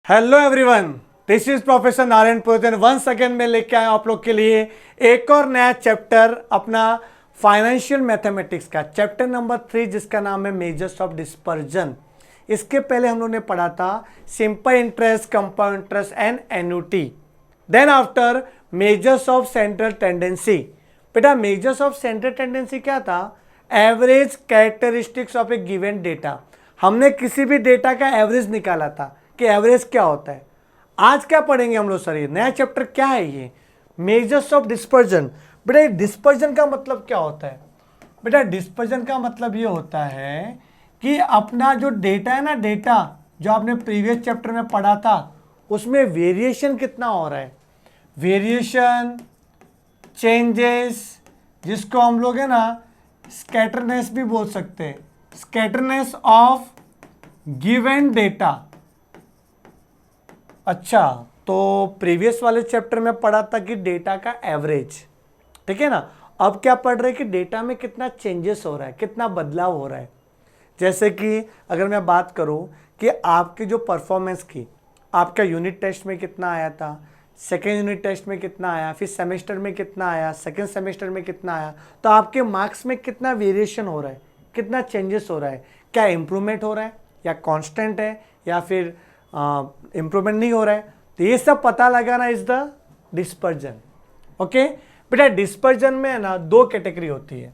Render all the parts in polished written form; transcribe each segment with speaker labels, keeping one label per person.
Speaker 1: Hello everyone, this is professor Narayan Purohit. Once again मैं लेके आया आप लोग के लिए एक और नया चैप्टर अपना फाइनेंशियल मैथमेटिक्स का चैप्टर नंबर 3 जिसका नाम है मेजर्स ऑफ डिस्पर्जन। इसके पहले हम लोग ने पढ़ा था simple interest, compound interest and annuity. Then after measures of central tendency. बेटा मेजर्स ऑफ सेंट्रल टेंडेंसी क्या था? Average characteristics of a given data. हमने किसी भी डेटा का एवरेज निकाला था कि एवरेज क्या होता है। आज क्या पढ़ेंगे हम लोग सर? ये नया चैप्टर क्या है? ये मेजर्स ऑफ डिस्पर्जन। बेटा डिस्पर्जन का मतलब क्या होता है? बेटा डिस्पर्जन का मतलब ये होता है कि अपना जो डेटा है ना, डेटा जो आपने प्रीवियस चैप्टर में पढ़ा था उसमें वेरिएशन कितना हो रहा है। वेरिएशन, चेंजेस, जिसको हम लोग है ना स्कैटरनेस भी बोल सकते हैं। स्कैटरनेस ऑफ गिवन डेटा। अच्छा, तो प्रीवियस वाले चैप्टर में पढ़ा था कि डेटा का एवरेज, ठीक है ना। अब क्या पढ़ रहे हैं कि डेटा में कितना चेंजेस हो रहा है, कितना बदलाव हो रहा है। जैसे कि अगर मैं बात करूं कि आपकी जो परफॉर्मेंस की, आपका यूनिट टेस्ट में कितना आया था, सेकेंड यूनिट टेस्ट में कितना आया, फिर सेमेस्टर में कितना आया, सेकेंड सेमेस्टर में कितना आया, तो आपके मार्क्स में कितना वेरिएशन हो रहा है, कितना चेंजेस हो रहा है, क्या इंप्रूवमेंट हो रहा है या कांस्टेंट है या फिर इंप्रूवमेंट नहीं हो रहा है। तो ये सब पता लगाना इज द डिस्पर्जन। ओके बेटा, डिस्पर्जन में है ना दो कैटेगरी होती है।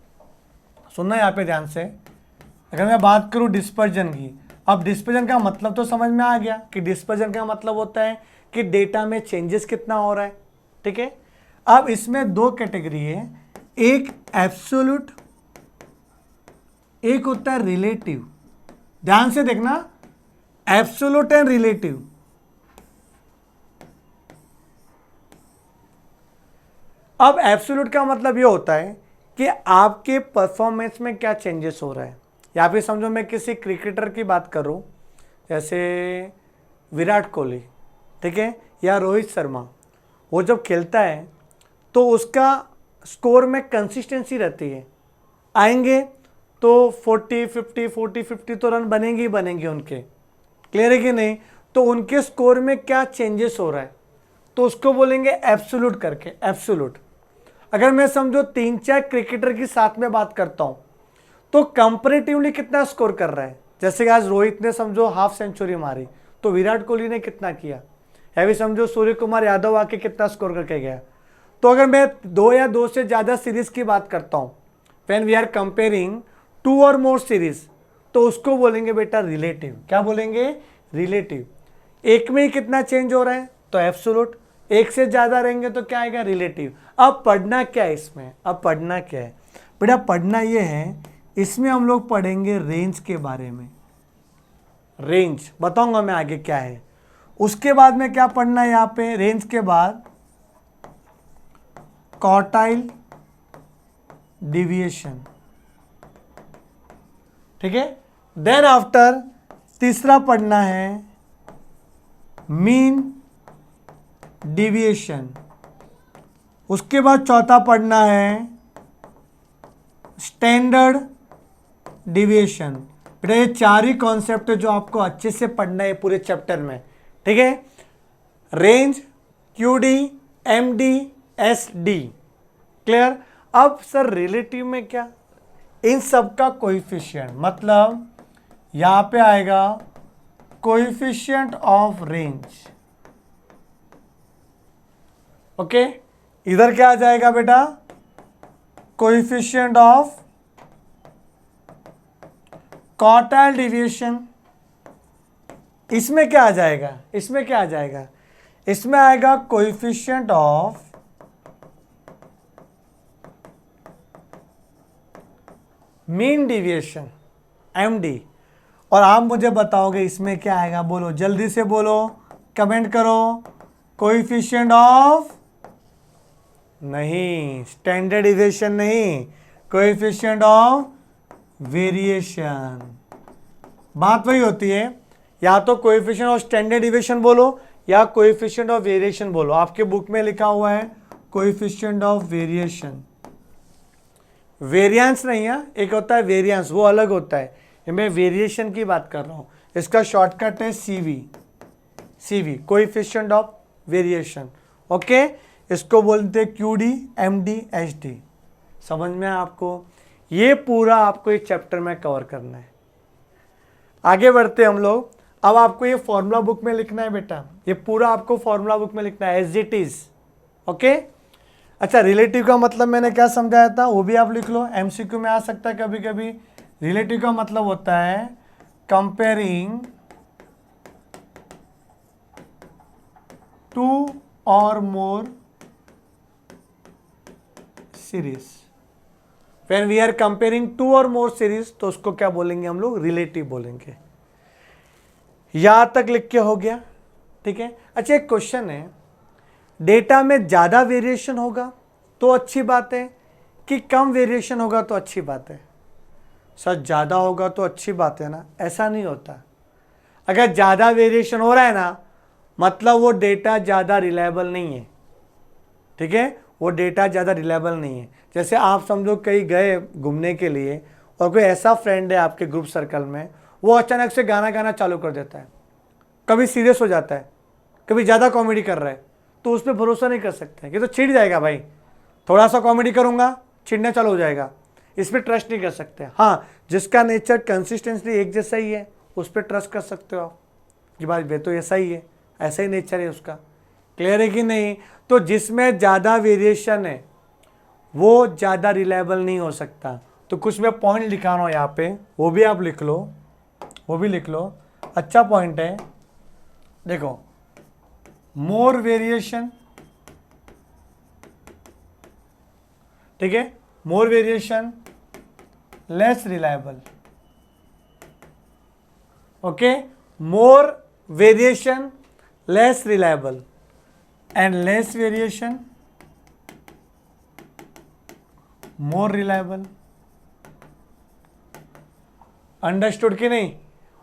Speaker 1: सुनना यहाँ पे ध्यान से। अगर मैं बात करूँ डिस्पर्जन की, अब डिस्पर्जन का मतलब तो समझ में आ गया कि डिस्पर्जन का मतलब होता है कि डेटा में चेंजेस कितना हो रहा है, ठीक है। अब इसमें दो कैटेगरी है, एक एब्सोल्यूट, एक होता है रिलेटिव। ध्यान से देखना, एब्सोल्यूट एंड रिलेटिव। अब एब्सोल्यूट का मतलब ये होता है कि आपके परफॉर्मेंस में क्या चेंजेस हो रहा है। या फिर समझो मैं किसी क्रिकेटर की बात करूं, जैसे विराट कोहली, ठीक है, या रोहित शर्मा। वो जब खेलता है तो उसका स्कोर में कंसिस्टेंसी रहती है। आएंगे तो 40-50 तो रन बनेंगे ही बनेंगे उनके। क्लियर है कि नहीं? तो उनके स्कोर में क्या चेंजेस हो रहा है तो उसको बोलेंगे एब्सोल्यूट करके, एब्सोल्यूट। अगर मैं समझो 3-4 क्रिकेटर की साथ में बात करता हूं तो कंपैरेटिवली कितना स्कोर कर रहा है। जैसे कि आज रोहित ने समझो हाफ सेंचुरी मारी, तो विराट कोहली ने कितना किया है भी समझो, सूर्य कुमार यादव आके कितना स्कोर करके गया। तो अगर मैं 2 या 2 से ज़्यादा सीरीज की बात करता हूं, व्हेन वी आर कंपेयरिंग 2 और मोर सीरीज, तो उसको बोलेंगे बेटा रिलेटिव। क्या बोलेंगे? रिलेटिव। एक में ही कितना चेंज हो रहा है तो एब्सोल्यूट, एक से ज़्यादा रहेंगे तो क्या आएगा? रिलेटिव। अब पढ़ना क्या है इसमें? अब पढ़ना क्या है बेटा? पढ़ना ये है, इसमें हम लोग पढ़ेंगे रेंज के बारे में। रेंज बताऊंगा मैं आगे क्या है। उसके बाद में क्या पढ़ना है यहाँ पे? रेंज के बाद क्वार्टाइल डिविएशन, ठीक है। देन आफ्टर तीसरा पढ़ना है मीन डिविएशन। उसके बाद चौथा पढ़ना है स्टैंडर्ड डिविएशन। बेटा ये 4 ही कॉन्सेप्ट है जो आपको अच्छे से पढ़ना है पूरे चैप्टर में, ठीक है। Range, QD, MD, SD. Clear? अब सर रिलेटिव में क्या? इन सब का कोएफिशिएंट, मतलब यहां पे आएगा कोएफिशिएंट ऑफ रेंज। ओके, इधर क्या आ जाएगा बेटा? Coefficient of quartile deviation. इसमें क्या आ जाएगा? इसमें क्या आ जाएगा? इसमें आएगा coefficient of mean deviation, MD. और आप मुझे बताओगे इसमें क्या आएगा? बोलो जल्दी से बोलो, कमेंट करो। कोएफिशिएंट ऑफ नहीं, स्टैंडर्ड डिविएशन नहीं, कोएफिशिएंट ऑफ वेरिएशन। बात वही होती है, या तो कोएफिशिएंट ऑफ स्टैंडर्ड डिविएशन बोलो या कोएफिशिएंट ऑफ वेरिएशन बोलो। आपके बुक में लिखा हुआ है कोएफिशिएंट ऑफ वेरिएशन, वेरिएंस नहीं है। एक होता है वेरिएंस, वो अलग होता है। मैं वेरिएशन की बात कर रहा हूं। इसका शॉर्टकट है CV, CV, coefficient of variation. Okay, इसको बोलते हैं QD, MD, HD। समझ में आपको? ये पूरा आपको इस चैप्टर में कवर करना है। आगे बढ़ते हम लोग। अब आपको ये फॉर्मूला बुक में लिखना है बेटा, ये पूरा आपको फॉर्मूला बुक में लिखना है एज इट इज। ओके, अच्छा, रिलेटिव का मतलब मैंने क्या समझाया था वो भी आप लिख लो, MCQ में आ सकता है कभी कभी। रिलेटिव का मतलब होता है comparing two or more series. When we are comparing two or more series तो उसको क्या बोलेंगे हम लोग? रिलेटिव बोलेंगे। यहां तक लिख के हो गया, ठीक है। अच्छा, एक क्वेश्चन है, डेटा में ज्यादा वेरिएशन होगा तो अच्छी बात है कि कम वेरिएशन होगा तो अच्छी बात है? सर ज्यादा होगा तो अच्छी बात है ना? ऐसा नहीं होता। अगर ज्यादा वेरिएशन हो रहा है ना, मतलब वो डेटा ज्यादा रिलायबल नहीं है, ठीक है, वो डेटा ज़्यादा रिलायबल नहीं है। जैसे आप समझो कहीं गए घूमने के लिए और कोई ऐसा फ्रेंड है आपके ग्रुप सर्कल में, वो अचानक से गाना गाना चालू कर देता है, कभी सीरियस हो जाता है, कभी ज़्यादा कॉमेडी कर रहा है, तो उस पर भरोसा नहीं कर सकते कि तो चिढ़ जाएगा भाई, थोड़ा सा कॉमेडी करूँगा चिढ़ने चालू हो जाएगा, इस पर ट्रस्ट नहीं कर सकते। हाँ, जिसका नेचर कंसिस्टेंटली एक जैसा ही है उस पर ट्रस्ट कर सकते हो आप कि भाई वे तो ऐसा ही है, ऐसा ही नेचर है उसका। क्लियर है कि नहीं? तो जिसमें ज़्यादा वेरिएशन है वो ज़्यादा रिलायबल नहीं हो सकता। तो कुछ मैं पॉइंट लिखा रहा हूँ यहाँ पे, वो भी आप लिख लो, वो भी लिख लो। अच्छा पॉइंट है, देखो, मोर वेरिएशन, ठीक है, more variation less reliable. Okay, more variation less reliable and less variation more reliable। Understood कि नहीं?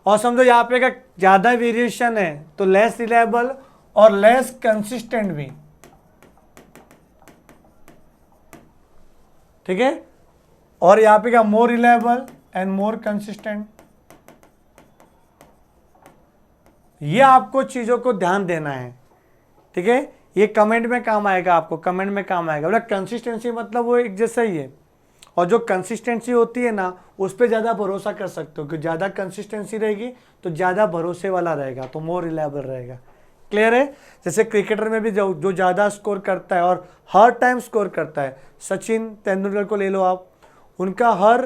Speaker 1: और समझो यहाँ पे का ज्यादा वेरिएशन है तो लेस रिलायबल और लेस कंसिस्टेंट भी, ठीक है, और यहाँ पे का more reliable and more consistent. ये आपको चीजों को ध्यान देना है, ठीक है। ये कमेंट में काम आएगा, आपको कमेंट में काम आएगा। मतलब कंसिस्टेंसी मतलब वो एक जैसा ही है, और जो कंसिस्टेंसी होती है ना उस पर ज़्यादा भरोसा कर सकते हो कि ज़्यादा कंसिस्टेंसी रहेगी तो ज़्यादा भरोसे वाला रहेगा, तो मोर रिलायबल रहेगा। क्लियर है? जैसे क्रिकेटर में भी जो ज़्यादा स्कोर करता है और हर टाइम स्कोर करता है, सचिन तेंदुलकर को ले लो आप, उनका हर,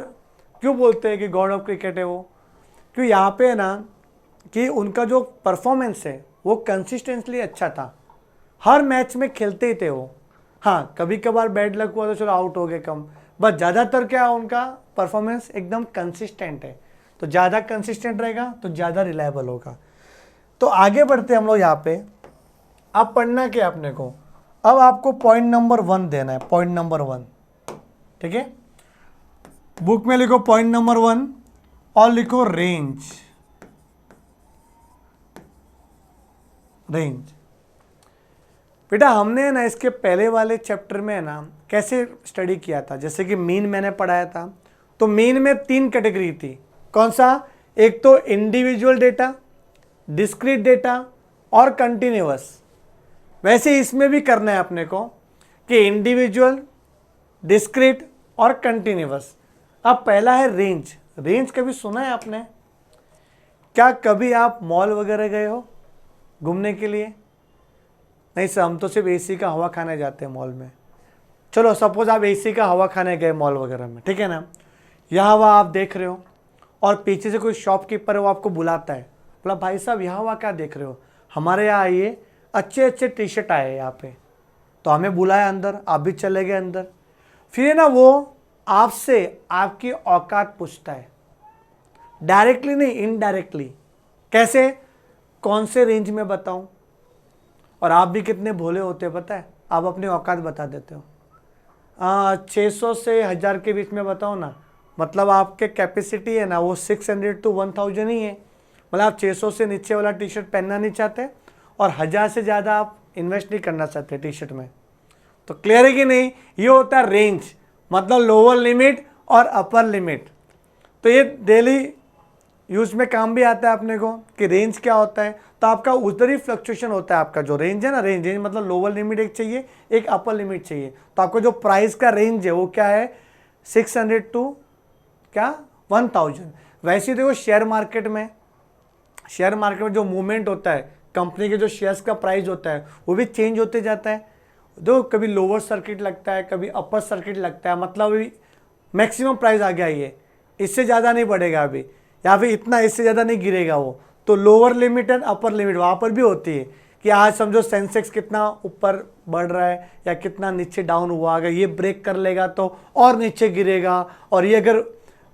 Speaker 1: क्यों बोलते हैं कि गॉड ऑफ क्रिकेट है वो? क्यों यहाँ पे है ना कि उनका जो परफॉर्मेंस है वो कंसिस्टेंटली अच्छा था, हर मैच में खेलते ही थे वो। हाँ, कभी कभार बैड लक हुआ तो चलो आउट हो गए कम, बट ज़्यादातर क्या उनका परफॉर्मेंस एकदम कंसिस्टेंट है। तो ज़्यादा कंसिस्टेंट रहेगा तो ज़्यादा रिलायबल होगा। तो आगे बढ़ते हम लोग यहाँ पे। अब पढ़ना क्या अपने को? अब आपको पॉइंट नंबर 1 देना है, पॉइंट नंबर 1, ठीक है। बुक में लिखो पॉइंट नंबर 1 और लिखो रेंज। रेंज बेटा हमने ना इसके पहले वाले चैप्टर में ना कैसे स्टडी किया था, जैसे कि मीन मैंने पढ़ाया था, तो मीन में 3 कैटेगरी थी। कौन सा? एक तो इंडिविजुअल डेटा, डिस्क्रीट डेटा और कंटिन्यूअस। वैसे इसमें भी करना है अपने को कि इंडिविजुअल, डिस्क्रीट और कंटिन्यूअस। अब पहला है रेंज। रेंज कभी सुना है आपने? क्या कभी आप मॉल वगैरह गए हो घूमने के लिए? नहीं सर, हम तो सिर्फ एसी का हवा खाने जाते हैं मॉल में। चलो सपोज आप एसी का हवा खाने गए मॉल वगैरह में, ठीक है ना, यह हवा आप देख रहे हो और पीछे से कोई शॉपकीपर है वो आपको बुलाता है, बोला भाई साहब यह हवा क्या देख रहे हो, हमारे यहाँ आइए, अच्छे अच्छे टी शर्ट आए यहाँ पे। तो हमें बुलाया अंदर, आप भी चले गए अंदर। फिर ना वो आपसे आपकी औकात पूछता है, डायरेक्टली नहीं, इनडायरेक्टली। कैसे? कौन से रेंज में बताऊं? और आप भी कितने भोले होते हैं पता है, आप अपनी औकात बता देते हो। 600 से 1000 के बीच में बताओ ना, मतलब आपके कैपेसिटी है ना वो 600 to 1000 ही है। मतलब आप 600 से नीचे वाला टी शर्ट पहनना नहीं चाहते और 1000 से ज़्यादा आप इन्वेस्ट नहीं करना चाहते टी शर्ट में। तो क्लियर है कि नहीं? ये होता है रेंज, मतलब लोअर लिमिट और अपर लिमिट। तो ये डेली यूज में काम भी आता है अपने को कि रेंज क्या होता है। तो आपका उधर ही फ्लक्चुएशन होता है, आपका जो रेंज है ना, रेंज मतलब लोअर लिमिट एक चाहिए, एक अपर लिमिट चाहिए। तो आपको जो प्राइस का रेंज है वो क्या है, 600 टू क्या 1000। वैसे देखो शेयर मार्केट में जो मूवमेंट होता है, कंपनी के जो शेयर्स का प्राइस होता है वो भी चेंज होते जाता है। जो कभी लोअर सर्किट लगता है, कभी अपर सर्किट लगता है, मतलब अभी मैक्सिमम प्राइस आ गया ये, इससे ज़्यादा नहीं बढ़ेगा अभी, या फिर इतना इससे ज़्यादा नहीं गिरेगा वो। तो lower limit and upper limit वहाँ पर भी होती है कि आज समझो सेंसेक्स कितना ऊपर बढ़ रहा है या कितना नीचे डाउन हुआ, अगर ये ब्रेक कर लेगा तो और नीचे गिरेगा, और ये अगर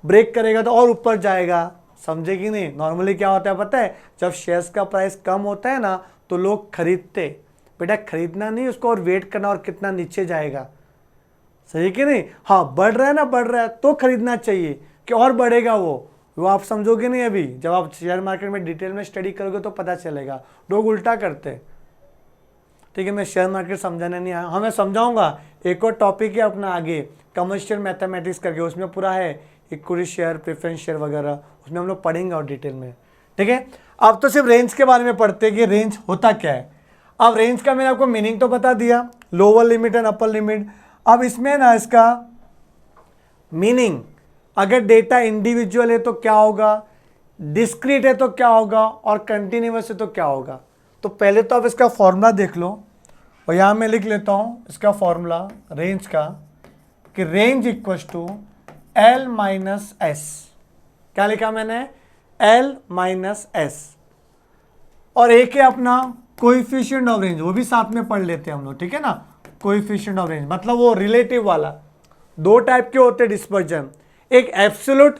Speaker 1: ब्रेक करेगा तो और ऊपर जाएगा। समझे कि नहीं? नॉर्मली क्या होता है पता है, जब शेयर्स का प्राइस कम होता है ना तो लोग खरीदते, बेटा खरीदना नहीं उसको, और वेट करना और कितना नीचे जाएगा। सही कि नहीं? हाँ, बढ़ रहा है ना, बढ़ रहा है तो खरीदना चाहिए कि और बढ़ेगा वो आप समझोगे नहीं। अभी जब आप शेयर मार्केट में डिटेल में स्टडी करोगे तो पता चलेगा, लोग उल्टा करते। ठीक है, मैं शेयर मार्केट समझाने नहीं आया, हाँ मैं समझाऊंगा। एक और टॉपिक है अपना आगे, कमर्शियल मैथमेटिक्स करके, उसमें पूरा है इक्विटी शेयर, प्रेफरेंस शेयर वगैरह, उसमें हम लोग पढ़ेंगे और डिटेल में। ठीक है, अब तो सिर्फ रेंज के बारे में पढ़ते हैं कि रेंज होता क्या है। अब रेंज का मैंने आपको मीनिंग तो बता दिया, lower limit and upper limit. अब इसमें ना इसका मीनिंग, अगर डेटा इंडिविजुअल है तो क्या होगा, डिस्क्रीट है तो क्या होगा, और कंटिन्यूअस है तो क्या होगा। तो पहले तो आप इसका फॉर्मूला देख लो, और यहाँ मैं लिख लेता हूँ इसका फॉर्मूला रेंज का, कि range equals to L minus S. क्या लिखा मैंने, L माइनस एस। और एक है अपना कोएफिशिएंट ऑफ रेंज, वो भी साथ में पढ़ लेते हैं हम लोग, ठीक है ना। कोएफिशिएंट ऑफ रेंज मतलब वो रिलेटिव वाला। दो टाइप के होते हैं डिस्पर्जन, एक एब्सोल्यूट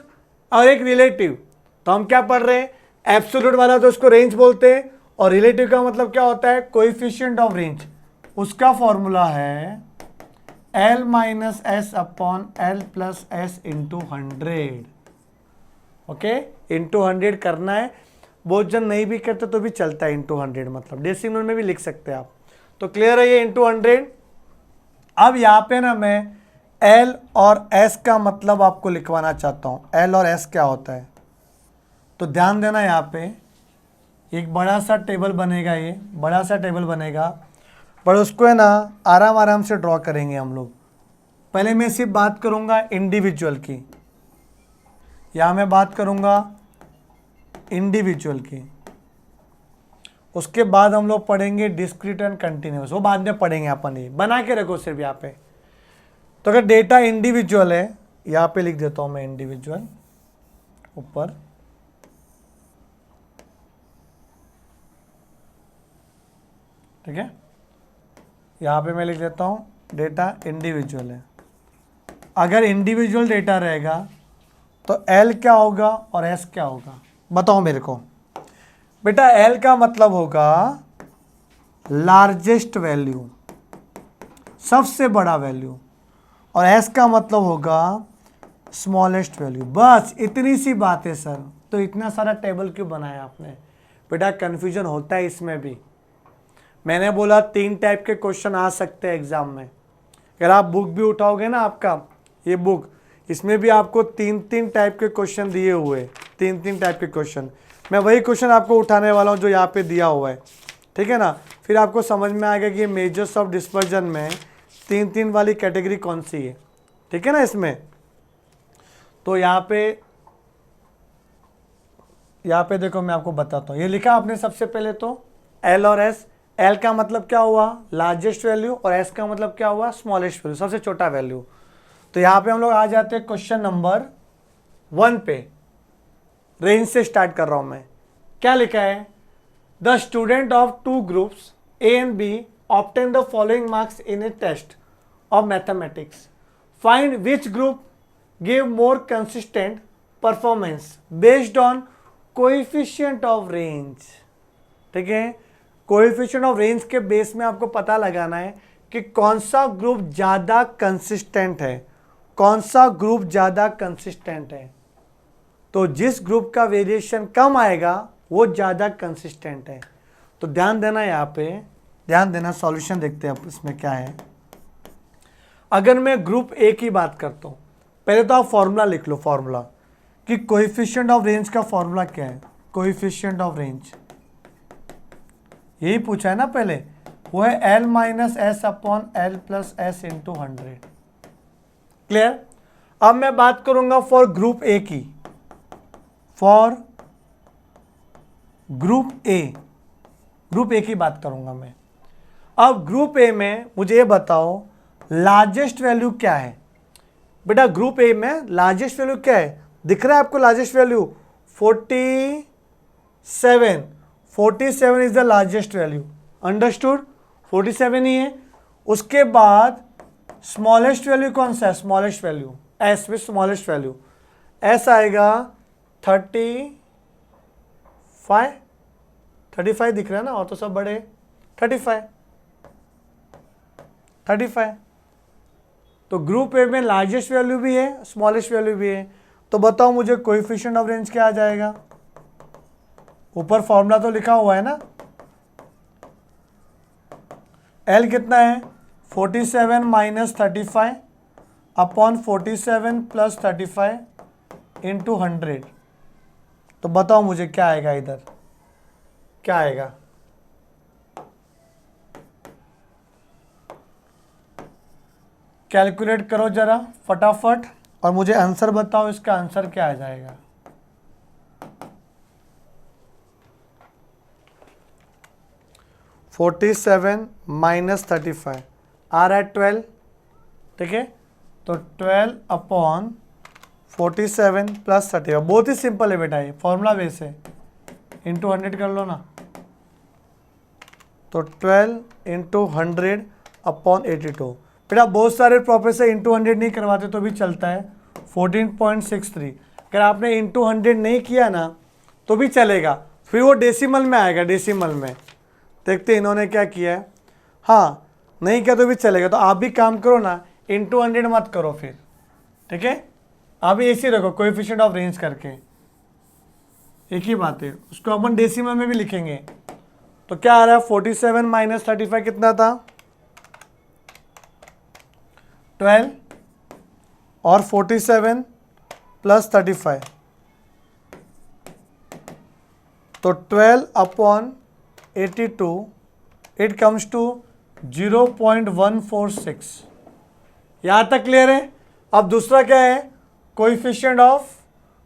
Speaker 1: और एक रिलेटिव। तो हम क्या पढ़ रहे हैं, एब्सोल्यूट वाला तो उसको रेंज बोलते हैं, और रिलेटिव का मतलब क्या होता है, कोएफिशिएंट ऑफ रेंज। उसका फॉर्मूला है L minus S upon L plus S into 100। Okay, into 100 करना है, बहुत जन नहीं भी करते तो भी चलता है इंटू 100, मतलब डेसिमल में भी लिख सकते हैं आप। तो क्लियर है ये इंटू 100। अब यहाँ पे ना मैं L और S का मतलब आपको लिखवाना चाहता हूँ, L और S क्या होता है। तो ध्यान देना, यहाँ पे एक बड़ा सा टेबल बनेगा, ये बड़ा सा टेबल बनेगा, पर उसको है ना आराम आराम से ड्रॉ करेंगे हम लोग। पहले मैं सिर्फ बात करूँगा इंडिविजुअल की, यहाँ मैं बात करूँगा इंडिविजुअल की, उसके बाद हम लोग पढ़ेंगे डिस्क्रीट एंड कंटिन्यूअस, वो बाद में पढ़ेंगे अपन। ये बना के रखो सिर्फ यहाँ पे। तो अगर डेटा इंडिविजुअल है, यहाँ पे लिख देता हूँ मैं इंडिविजुअल ऊपर, ठीक है, यहाँ पे मैं लिख देता हूँ डेटा इंडिविजुअल है। अगर इंडिविजुअल डेटा रहेगा तो L क्या होगा और S क्या होगा, बताओ मेरे को। बेटा L का मतलब होगा लार्जेस्ट वैल्यू, सबसे बड़ा वैल्यू, और S का मतलब होगा स्मॉलेस्ट वैल्यू। बस इतनी सी बात है सर, तो इतना सारा टेबल क्यों बनाया आपने? बेटा कन्फ्यूजन होता है इसमें भी। मैंने बोला 3 टाइप के क्वेश्चन आ सकते हैं एग्जाम में। अगर आप बुक भी उठाओगे ना, आपका ये बुक, इसमें भी आपको 3 टाइप के क्वेश्चन दिए हुए, 3 टाइप के क्वेश्चन। मैं वही क्वेश्चन आपको उठाने वाला हूँ जो यहाँ पे दिया हुआ है, ठीक है ना। फिर आपको समझ में आएगा कि मेजर्स ऑफ डिस्पर्जन में 3 वाली कैटेगरी कौन सी है, ठीक है ना इसमें। तो यहाँ पे देखो मैं आपको बताता हूँ, ये लिखा आपने सबसे पहले तो L और S। L का मतलब क्या हुआ, लार्जेस्ट वैल्यू, और S का मतलब क्या हुआ, स्मॉलेस्ट वैल्यू, सबसे छोटा वैल्यू। तो यहाँ पे हम लोग आ जाते हैं क्वेश्चन नंबर 1 पे। रेंज से स्टार्ट कर रहा हूँ मैं। क्या लिखा है, the student of 2 groups A and B obtain the following marks in a test of mathematics. Find which group gave more consistent performance based on coefficient of range। ठीक है, कोएफिशिएंट ऑफ रेंज के base में आपको पता लगाना है कि कौन सा ग्रुप ज़्यादा कंसिस्टेंट है, कौन सा ग्रुप ज़्यादा कंसिस्टेंट है। तो जिस ग्रुप का वेरिएशन कम आएगा वो ज़्यादा कंसिस्टेंट है। तो ध्यान देना, यहाँ पे ध्यान देना, सॉल्यूशन देखते हैं अब इसमें क्या है। अगर मैं ग्रुप ए की बात करता हूँ, पहले तो आप फॉर्मूला लिख लो, फॉर्मूला कि कोएफिशिएंट ऑफ रेंज का फॉर्मूला क्या है। कोएफिशिएंट ऑफ रेंज यही पूछा है ना पहले, वो है L minus S upon L plus S into 100। Clear. अब मैं बात करूंगा फॉर ग्रुप ए की, फॉर ग्रुप ए की बात करूंगा मैं। अब ग्रुप ए में मुझे ये बताओ लार्जेस्ट वैल्यू क्या है। बेटा ग्रुप ए में लार्जेस्ट वैल्यू क्या है, दिख रहा है आपको largest value 47। 47 is the largest value, understood, 47 ही है। उसके बाद स्मॉलेस्ट वैल्यू कौन सा है, स्मॉलेस्ट वैल्यू एस में स्मॉलेस्ट वैल्यू एस आएगा 35 दिख रहा है ना, और तो सब बड़े 35। तो ग्रुप ए में लार्जेस्ट वैल्यू भी है, स्मॉलेस्ट वैल्यू भी है। तो बताओ मुझे कोएफिशिएंट ऑफ रेंज क्या आ जाएगा। ऊपर फॉर्मूला तो लिखा हुआ है ना, L कितना है 47 माइनस 35 अपॉन 47 प्लस 35 इंटू 100। तो बताओ मुझे क्या आएगा, इधर क्या आएगा। कैलकुलेट करो जरा फटाफट और मुझे आंसर बताओ, इसका आंसर क्या आ जाएगा। (47 माइनस 35 आ रहा है 12, ठीक है। तो 12 अपॉन 47 प्लस 35, बहुत ही सिंपल है बेटा, ये फॉर्मूला बेस है, इंटू 100 कर लो ना। तो 12 इंटू 100 अपॉन 82। बेटा बहुत सारे प्रोफेसर इंटू 100 नहीं करवाते तो भी चलता है, 14.63। अगर आपने इंटू 100 नहीं किया ना तो भी चलेगा, फिर वो डेसिमल में आएगा, डेसिमल में। देखते हैं इन्होंने क्या किया है। हाँ नहीं किया तो भी चलेगा। तो आप भी काम करो ना, इंटू 100 मत करो फिर, ठीक है। आप भी ऐसे रखो कोएफिशिएंट ऑफ रेंज करके, एक ही बात है। उसको अपन डेसिमल में भी लिखेंगे। तो क्या आ रहा है 47 माइनस 35 कितना था 12 और 47 प्लस 35, तो 12 अपॉन 82 इट कम्स टू 0.146। यहाँ तक क्लियर है। अब दूसरा क्या है, कोएफिशिएंट ऑफ,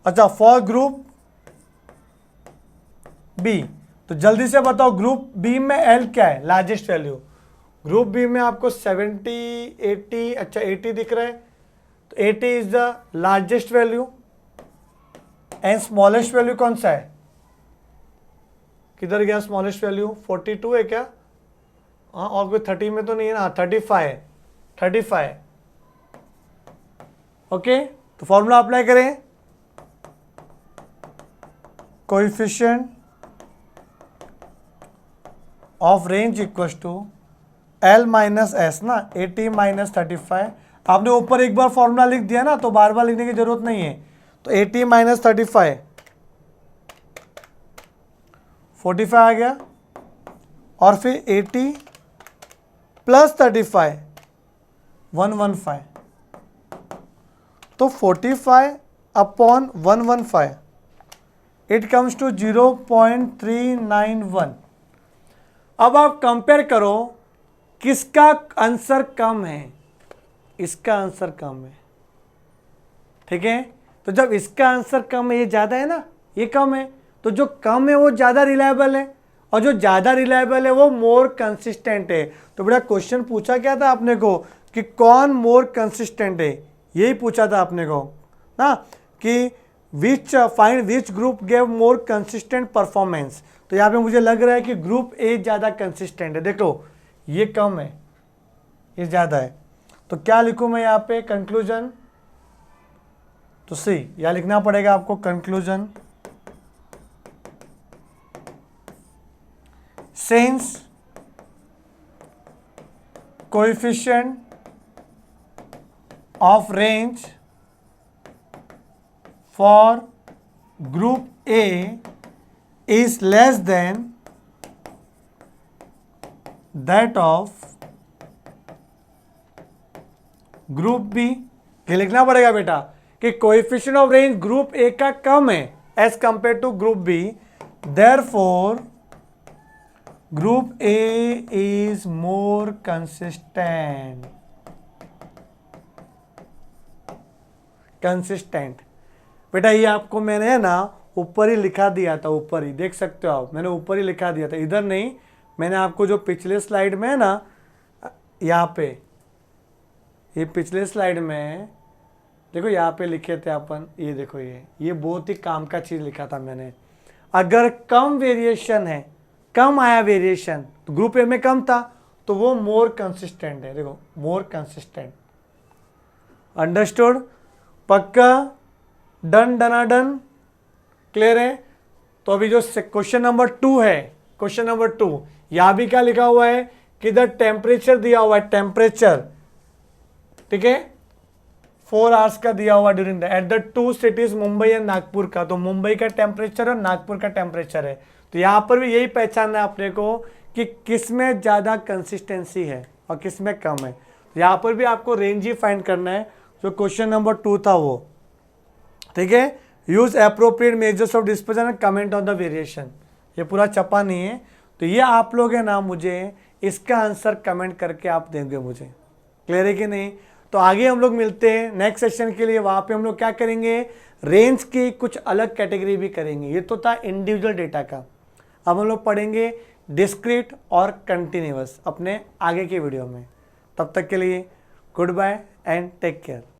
Speaker 1: अच्छा फॉर ग्रुप बी। तो जल्दी से बताओ ग्रुप बी में एल क्या है, लार्जेस्ट वैल्यू। ग्रुप बी में आपको 70, 80, अच्छा 80 दिख रहा है, तो 80 is the largest value. And smallest value कौन सा है, किधर गया स्मॉलेस्ट वैल्यू, 42 है क्या। हाँ और कोई 30 में तो नहीं है ना, 35। ओके तो फॉर्मूला अप्लाई करें, coefficient of range equals to L minus S ना, 80 माइनस 35। आपने ऊपर एक बार फॉर्मूला लिख दिया ना, तो बार बार लिखने की जरूरत नहीं है। तो 80 माइनस 35 45 आ गया, और फिर 80 प्लस 35 115। तो 45 अपॉन 115 इट कम्स टू 0.391। अब आप कंपेयर करो किसका आंसर कम है, इसका आंसर कम है, ठीक है। तो जब इसका आंसर कम है, ये ज़्यादा है ना, ये कम है, तो जो कम है वो ज़्यादा रिलायबल है, और जो ज़्यादा रिलायबल है वो मोर कंसिस्टेंट है। तो बेटा क्वेश्चन पूछा क्या था आपने को कि कौन मोर कंसिस्टेंट है, यही पूछा था आपने को ना, कि which find which group gave more consistent performance. तो यहाँ पे मुझे लग रहा है कि ग्रुप ए ज़्यादा कंसिस्टेंट है। देखो ये कम है, ये ज़्यादा है, तो क्या लिखूँ मैं यहाँ पे कंक्लूजन। तो सी यहाँ लिखना पड़ेगा आपको conclusion, since coefficient of range for group A is less than that of group B. ये लिखना पड़ेगा बेटा कि coefficient of range group A का कम है as compare to group B, therefore group A is more consistent. बेटा ये आपको मैंने है ना ऊपर ही लिखा दिया था, ऊपर ही देख सकते हो आप, मैंने ऊपर ही लिखा दिया था, इधर नहीं। मैंने आपको जो पिछले स्लाइड में है ना, यहाँ पे ये पिछले स्लाइड में देखो यहाँ पे लिखे थे अपन, ये देखो ये बहुत ही काम का चीज़ लिखा था मैंने। अगर कम वेरिएशन है, कम आया वेरिएशन, तो ग्रुप ए में कम था तो वो मोर कंसिस्टेंट है। देखो मोर कंसिस्टेंट, अंडरस्टूड? पक्का? डन डनाडन? क्लियर है? तो अभी जो क्वेश्चन नंबर 2 है, क्वेश्चन नंबर 2, यहां भी क्या लिखा हुआ है कि इधर टेम्परेचर दिया हुआ है, टेम्परेचर, ठीक है, 4 आवर्स का दिया हुआ during the at the 2 cities Mumbai and Nagpur का। तो मुंबई का टेम्परेचर और नागपुर का टेम्परेचर है। तो यहाँ पर भी यही पहचानना है अपने को कि किस में ज़्यादा कंसिस्टेंसी है और किस में कम है। तो यहाँ पर भी आपको रेंज ही फाइंड करना है, जो क्वेश्चन नंबर 2 था वो, ठीक है। Use appropriate measures of dispersion and comment on the variation. ये पूरा छपा नहीं है, तो ये आप लोग है ना, मुझे इसका आंसर कमेंट करके आप देंगे मुझे। क्लियर है कि नहीं? तो आगे हम लोग मिलते हैं नेक्स्ट सेशन के लिए। वहाँ पे हम लोग क्या करेंगे, रेंज की कुछ अलग कैटेगरी भी करेंगे। ये तो था इंडिविजुअल डेटा का। अब हम लोग पढ़ेंगे डिस्क्रीट और कंटिन्यूअस अपने आगे के वीडियो में। तब तक के लिए goodbye and take care.